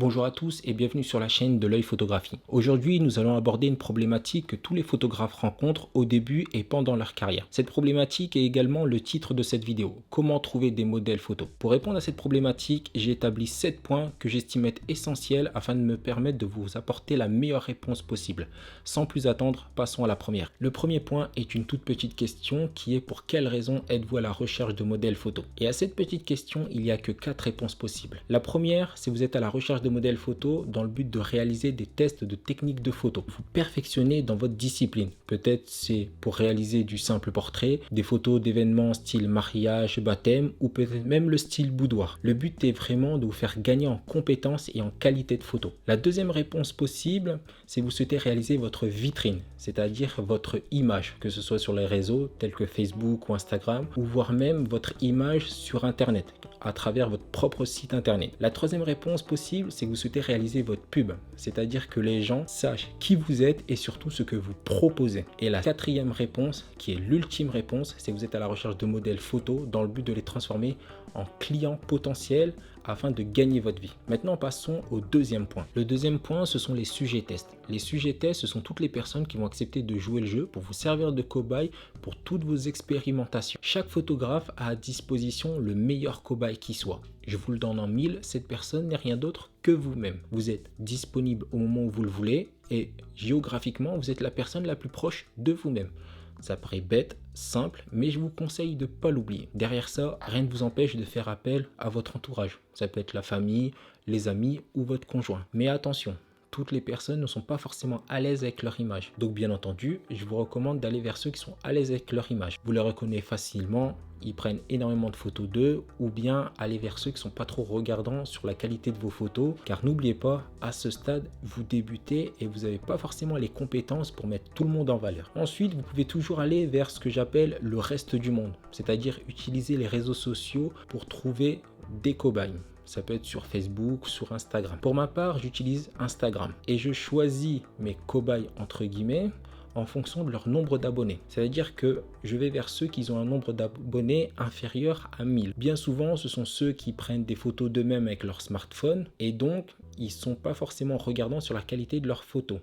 Bonjour à tous et bienvenue sur la chaîne de l'œil photographie. Aujourd'hui, nous allons aborder une problématique que tous les photographes rencontrent au début et pendant leur carrière. Cette problématique est également le titre de cette vidéo. Comment trouver des modèles photos? Pour répondre à cette problématique, j'ai établi 7 points que j'estime être essentiels afin de me permettre de vous apporter la meilleure réponse possible. Sans plus attendre, passons à la première. Le premier point est une toute petite question qui est: pour quelle raison êtes-vous à la recherche de modèles photos? Et à cette petite question, il n'y a que 4 réponses possibles. La première, c'est vous êtes à la recherche de modèles photos dans le but de réaliser des tests de techniques de photo. Vous perfectionnez dans votre discipline. Peut-être c'est pour réaliser du simple portrait, des photos d'événements style mariage, baptême ou peut-être même le style boudoir. Le but est vraiment de vous faire gagner en compétences et en qualité de photo. La deuxième réponse possible, c'est vous souhaitez réaliser votre vitrine, c'est-à-dire votre image, que ce soit sur les réseaux tels que Facebook ou Instagram, ou voire même votre image sur Internet, à travers votre propre site Internet. La troisième réponse possible, c'est que vous souhaitez réaliser votre pub, c'est-à-dire que les gens sachent qui vous êtes et surtout ce que vous proposez. Et la quatrième réponse, qui est l'ultime réponse, c'est que vous êtes à la recherche de modèles photos dans le but de les transformer en clients potentiels afin de gagner votre vie. Maintenant, passons au deuxième point. Le deuxième point, ce sont les sujets tests. Les sujets tests, ce sont toutes les personnes qui vont accepter de jouer le jeu pour vous servir de cobaye pour toutes vos expérimentations. Chaque photographe a à disposition le meilleur cobaye qui soit. Je vous le donne en 1000, cette personne n'est rien d'autre que vous-même. Vous êtes disponible au moment où vous le voulez et géographiquement, vous êtes la personne la plus proche de vous-même. Ça paraît bête, simple, mais je vous conseille de ne pas l'oublier. Derrière ça, rien ne vous empêche de faire appel à votre entourage. Ça peut être la famille, les amis ou votre conjoint. Mais attention, toutes les personnes ne sont pas forcément à l'aise avec leur image. Donc bien entendu, je vous recommande d'aller vers ceux qui sont à l'aise avec leur image. Vous les reconnaissez facilement, ils prennent énormément de photos d'eux, ou bien aller vers ceux qui ne sont pas trop regardants sur la qualité de vos photos, car n'oubliez pas, à ce stade, vous débutez et vous n'avez pas forcément les compétences pour mettre tout le monde en valeur. Ensuite, vous pouvez toujours aller vers ce que j'appelle le reste du monde, c'est-à-dire utiliser les réseaux sociaux pour trouver des cobayes. Ça peut être sur Facebook, sur Instagram. Pour ma part, j'utilise Instagram et je choisis mes cobayes entre guillemets en fonction de leur nombre d'abonnés. Ça veut dire que je vais vers ceux qui ont un nombre d'abonnés inférieur à 1000. Bien souvent, ce sont ceux qui prennent des photos d'eux-mêmes avec leur smartphone et donc ils ne sont pas forcément regardants sur la qualité de leurs photos.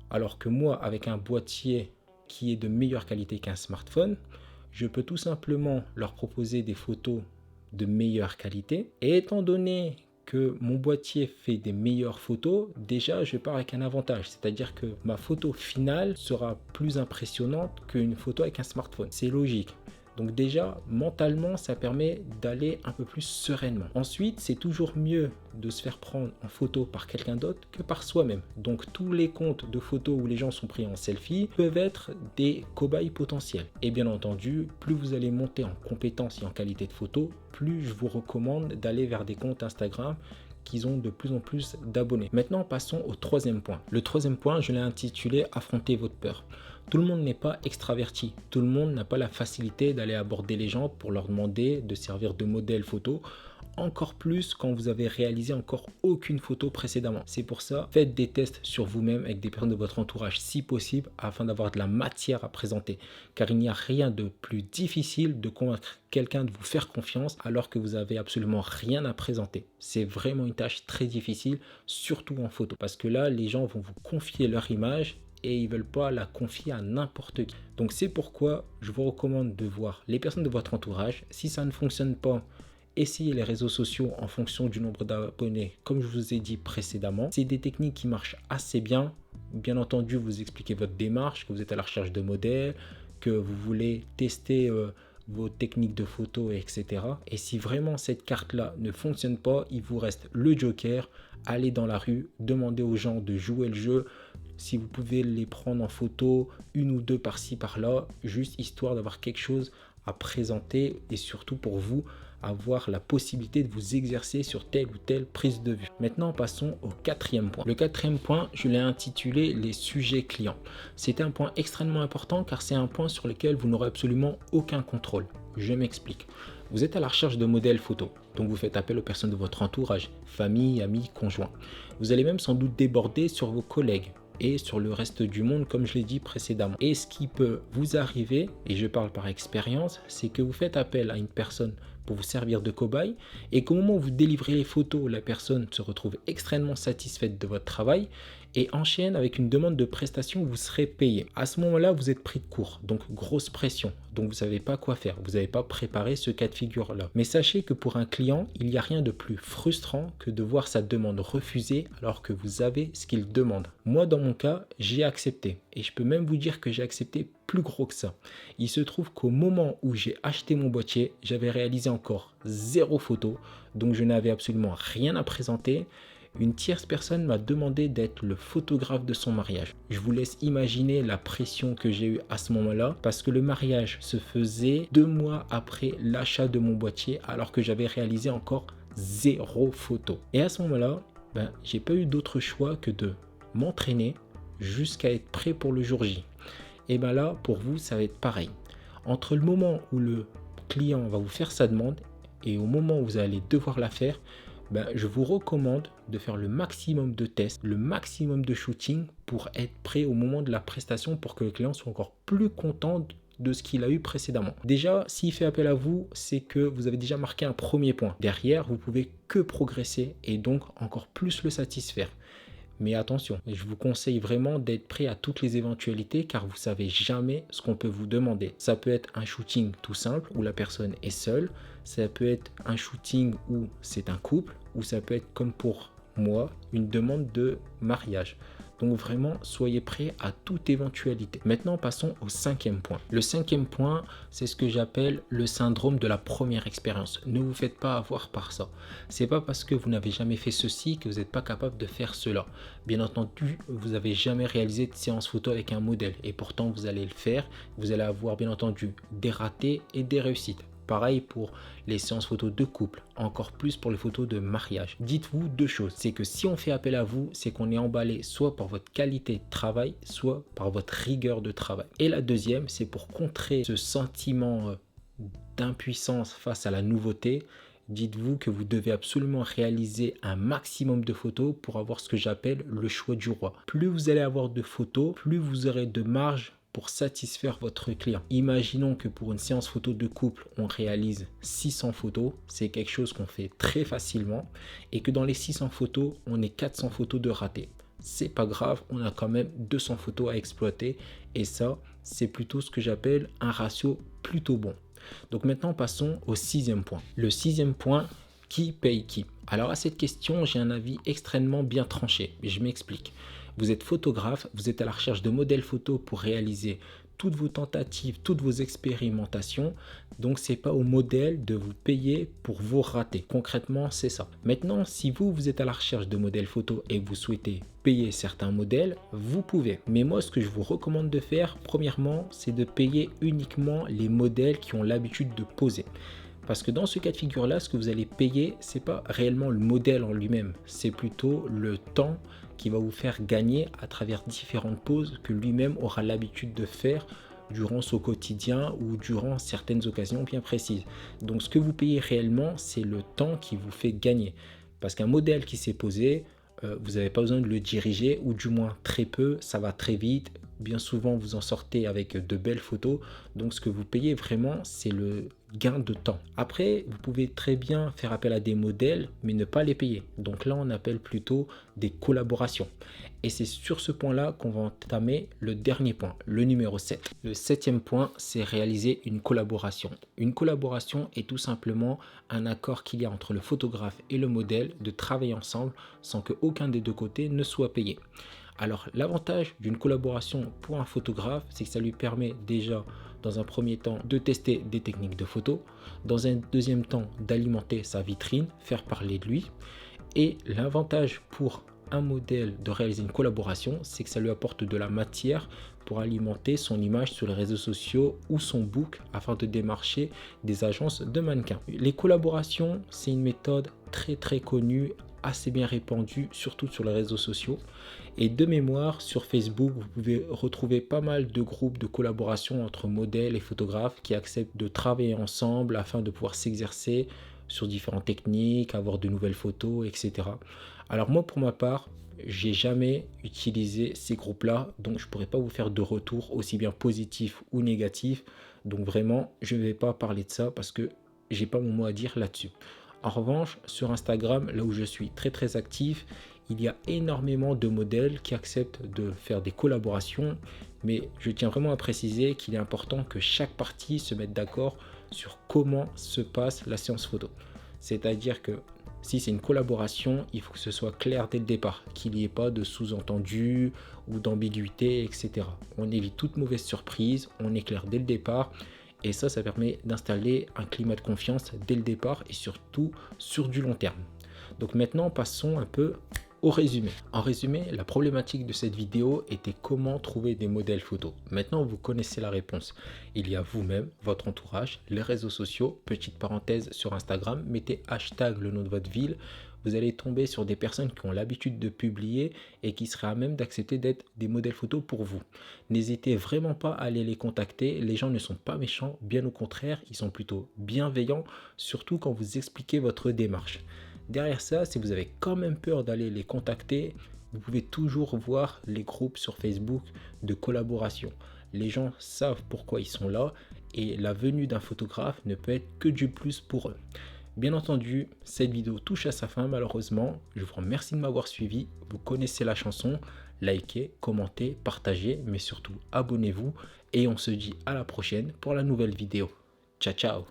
Alors que moi, avec un boîtier qui est de meilleure qualité qu'un smartphone, je peux tout simplement leur proposer des photos de meilleure qualité. Et étant donné que mon boîtier fait des meilleures photos, déjà je pars avec un avantage, c'est-à-dire que ma photo finale sera plus impressionnante qu'une photo avec un smartphone. C'est logique. Donc déjà, mentalement, ça permet d'aller un peu plus sereinement. Ensuite, c'est toujours mieux de se faire prendre en photo par quelqu'un d'autre que par soi-même. Donc tous les comptes de photos où les gens sont pris en selfie peuvent être des cobayes potentiels. Et bien entendu, plus vous allez monter en compétence et en qualité de photo, plus je vous recommande d'aller vers des comptes Instagram qui ont de plus en plus d'abonnés. Maintenant, passons au troisième point. Le troisième point, je l'ai intitulé « Affronter votre peur ». Tout le monde n'est pas extraverti. Tout le monde n'a pas la facilité d'aller aborder les gens pour leur demander de servir de modèle photo. Encore plus quand vous avez réalisé encore aucune photo précédemment. C'est pour ça, faites des tests sur vous-même avec des personnes de votre entourage si possible afin d'avoir de la matière à présenter. Car il n'y a rien de plus difficile de convaincre quelqu'un de vous faire confiance alors que vous avez absolument rien à présenter. C'est vraiment une tâche très difficile, surtout en photo. Parce que là, les gens vont vous confier leur image et ils ne veulent pas la confier à n'importe qui. Donc c'est pourquoi je vous recommande de voir les personnes de votre entourage. Si ça ne fonctionne pas, essayez les réseaux sociaux en fonction du nombre d'abonnés, comme je vous ai dit précédemment. C'est des techniques qui marchent assez bien. Bien entendu, vous expliquez votre démarche, que vous êtes à la recherche de modèles, que vous voulez tester vos techniques de photo, etc. Et si vraiment cette carte-là ne fonctionne pas, il vous reste le joker. Allez dans la rue, demandez aux gens de jouer le jeu. Si vous pouvez les prendre en photo, une ou deux par-ci par-là, juste histoire d'avoir quelque chose à présenter et surtout pour vous, avoir la possibilité de vous exercer sur telle ou telle prise de vue. Maintenant, passons au quatrième point. Le quatrième point, je l'ai intitulé les sujets clients. C'est un point extrêmement important car c'est un point sur lequel vous n'aurez absolument aucun contrôle. Je m'explique. Vous êtes à la recherche de modèles photos, donc vous faites appel aux personnes de votre entourage, famille, amis, conjoints. Vous allez même sans doute déborder sur vos collègues. et sur le reste du monde, comme je l'ai dit précédemment. Et ce qui peut vous arriver, et je parle par expérience, c'est que vous faites appel à une personne pour vous servir de cobaye et qu'au moment où vous délivrez les photos, la personne se retrouve extrêmement satisfaite de votre travail et enchaîne avec une demande de prestation où vous serez payé. À ce moment-là, vous êtes pris de court, donc grosse pression, donc vous ne savez pas quoi faire, vous n'avez pas préparé ce cas de figure-là. Mais sachez que pour un client, il n'y a rien de plus frustrant que de voir sa demande refusée alors que vous avez ce qu'il demande. Moi, dans mon cas, j'ai accepté et je peux même vous dire que j'ai accepté plus gros que ça. Il se trouve qu'au moment où j'ai acheté mon boîtier, j'avais réalisé encore 0 photo, donc je n'avais absolument rien à présenter. Une tierce personne m'a demandé d'être le photographe de son mariage. Je vous laisse imaginer la pression que j'ai eue à ce moment-là parce que le mariage se faisait 2 mois après l'achat de mon boîtier alors que j'avais réalisé encore 0 photo. Et à ce moment-là, j'ai pas eu d'autre choix que de m'entraîner jusqu'à être prêt pour le jour J. Et là, pour vous, ça va être pareil. Entre le moment où le client va vous faire sa demande et au moment où vous allez devoir la faire, je vous recommande de faire le maximum de tests, le maximum de shooting pour être prêt au moment de la prestation pour que le client soit encore plus content de ce qu'il a eu précédemment. Déjà, s'il fait appel à vous, c'est que vous avez déjà marqué un premier point. Derrière, vous pouvez que progresser et donc encore plus le satisfaire. Mais attention, je vous conseille vraiment d'être prêt à toutes les éventualités car vous ne savez jamais ce qu'on peut vous demander. Ça peut être un shooting tout simple où la personne est seule, ça peut être un shooting où c'est un couple, ou ça peut être comme pour moi, une demande de mariage. Donc vraiment, soyez prêts à toute éventualité. Maintenant, passons au 5e point. Le 5e point, c'est ce que j'appelle le syndrome de la première expérience. Ne vous faites pas avoir par ça. C'est pas parce que vous n'avez jamais fait ceci que vous n'êtes pas capable de faire cela. Bien entendu, vous n'avez jamais réalisé de séance photo avec un modèle et pourtant vous allez le faire. Vous allez avoir bien entendu des ratés et des réussites. Pareil pour les séances photos de couple, encore plus pour les photos de mariage. Dites-vous 2 choses, c'est que si on fait appel à vous, c'est qu'on est emballé soit par votre qualité de travail, soit par votre rigueur de travail. Et la deuxième, c'est pour contrer ce sentiment d'impuissance face à la nouveauté. Dites-vous que vous devez absolument réaliser un maximum de photos pour avoir ce que j'appelle le choix du roi. Plus vous allez avoir de photos, plus vous aurez de marge pour satisfaire votre client. Imaginons que pour une séance photo de couple, on réalise 600 photos. C'est quelque chose qu'on fait très facilement et que dans les 600 photos, on ait 400 photos de ratés. C'est pas grave, on a quand même 200 photos à exploiter et ça, c'est plutôt ce que j'appelle un ratio plutôt bon. Donc maintenant, passons au 6e point. Le 6e point, qui paye qui? Alors à cette question, j'ai un avis extrêmement bien tranché. Je m'explique. Vous êtes photographe, vous êtes à la recherche de modèles photos pour réaliser toutes vos tentatives, toutes vos expérimentations. Donc, ce n'est pas au modèle de vous payer pour vous rater. Concrètement, c'est ça. Maintenant, si vous êtes à la recherche de modèles photos et que vous souhaitez payer certains modèles, vous pouvez. Mais moi, ce que je vous recommande de faire, premièrement, c'est de payer uniquement les modèles qui ont l'habitude de poser. Parce que dans ce cas de figure-là, ce que vous allez payer, ce n'est pas réellement le modèle en lui-même, c'est plutôt le temps qui va vous faire gagner à travers différentes poses que lui-même aura l'habitude de faire durant son quotidien ou durant certaines occasions bien précises. Donc ce que vous payez réellement, c'est le temps qui vous fait gagner. Parce qu'un modèle qui s'est posé, vous n'avez pas besoin de le diriger, ou du moins très peu, ça va très vite. Bien souvent, vous en sortez avec de belles photos. Donc, ce que vous payez vraiment, c'est le gain de temps. Après, vous pouvez très bien faire appel à des modèles, mais ne pas les payer. Donc là, on appelle plutôt des collaborations. Et c'est sur ce point-là qu'on va entamer le dernier point, le numéro 7. Le 7e point, c'est réaliser une collaboration. Une collaboration est tout simplement un accord qu'il y a entre le photographe et le modèle de travailler ensemble sans qu'aucun des deux côtés ne soit payé. Alors, l'avantage d'une collaboration pour un photographe, c'est que ça lui permet déjà, dans un premier temps, de tester des techniques de photo, dans un deuxième temps, d'alimenter sa vitrine, faire parler de lui. Et l'avantage pour un modèle de réaliser une collaboration, c'est que ça lui apporte de la matière pour alimenter son image sur les réseaux sociaux ou son book afin de démarcher des agences de mannequins. Les collaborations, c'est une méthode très connue, assez bien répandue, surtout sur les réseaux sociaux. Et de mémoire, sur Facebook, vous pouvez retrouver pas mal de groupes de collaboration entre modèles et photographes qui acceptent de travailler ensemble afin de pouvoir s'exercer sur différentes techniques, avoir de nouvelles photos, etc. Alors moi, pour ma part, J'ai jamais utilisé ces groupes-là, donc je pourrais pas vous faire de retour aussi bien positif ou négatif. Donc vraiment, je ne vais pas parler de ça parce que j'ai pas mon mot à dire là-dessus. En revanche, sur Instagram, là où je suis très actif, il y a énormément de modèles qui acceptent de faire des collaborations, mais je tiens vraiment à préciser qu'il est important que chaque partie se mette d'accord sur comment se passe la séance photo. C'est-à-dire que si c'est une collaboration, il faut que ce soit clair dès le départ, qu'il n'y ait pas de sous-entendu ou d'ambiguïté, etc. On évite toute mauvaise surprise, on est clair dès le départ, et ça permet d'installer un climat de confiance dès le départ et surtout sur du long terme. Donc maintenant, passons un peu au résumé. En résumé, la problématique de cette vidéo était comment trouver des modèles photos. Maintenant, vous connaissez la réponse. Il y a vous-même, votre entourage, les réseaux sociaux, petite parenthèse sur Instagram, mettez hashtag le nom de votre ville. Vous allez tomber sur des personnes qui ont l'habitude de publier et qui seraient à même d'accepter d'être des modèles photos pour vous. N'hésitez vraiment pas à aller les contacter. Les gens ne sont pas méchants, bien au contraire, ils sont plutôt bienveillants, surtout quand vous expliquez votre démarche. Derrière ça, si vous avez quand même peur d'aller les contacter, vous pouvez toujours voir les groupes sur Facebook de collaboration. Les gens savent pourquoi ils sont là et la venue d'un photographe ne peut être que du plus pour eux. Bien entendu, cette vidéo touche à sa fin malheureusement. Je vous remercie de m'avoir suivi. Vous connaissez la chanson. Likez, commentez, partagez, mais surtout abonnez-vous. Et on se dit à la prochaine pour la nouvelle vidéo. Ciao, ciao!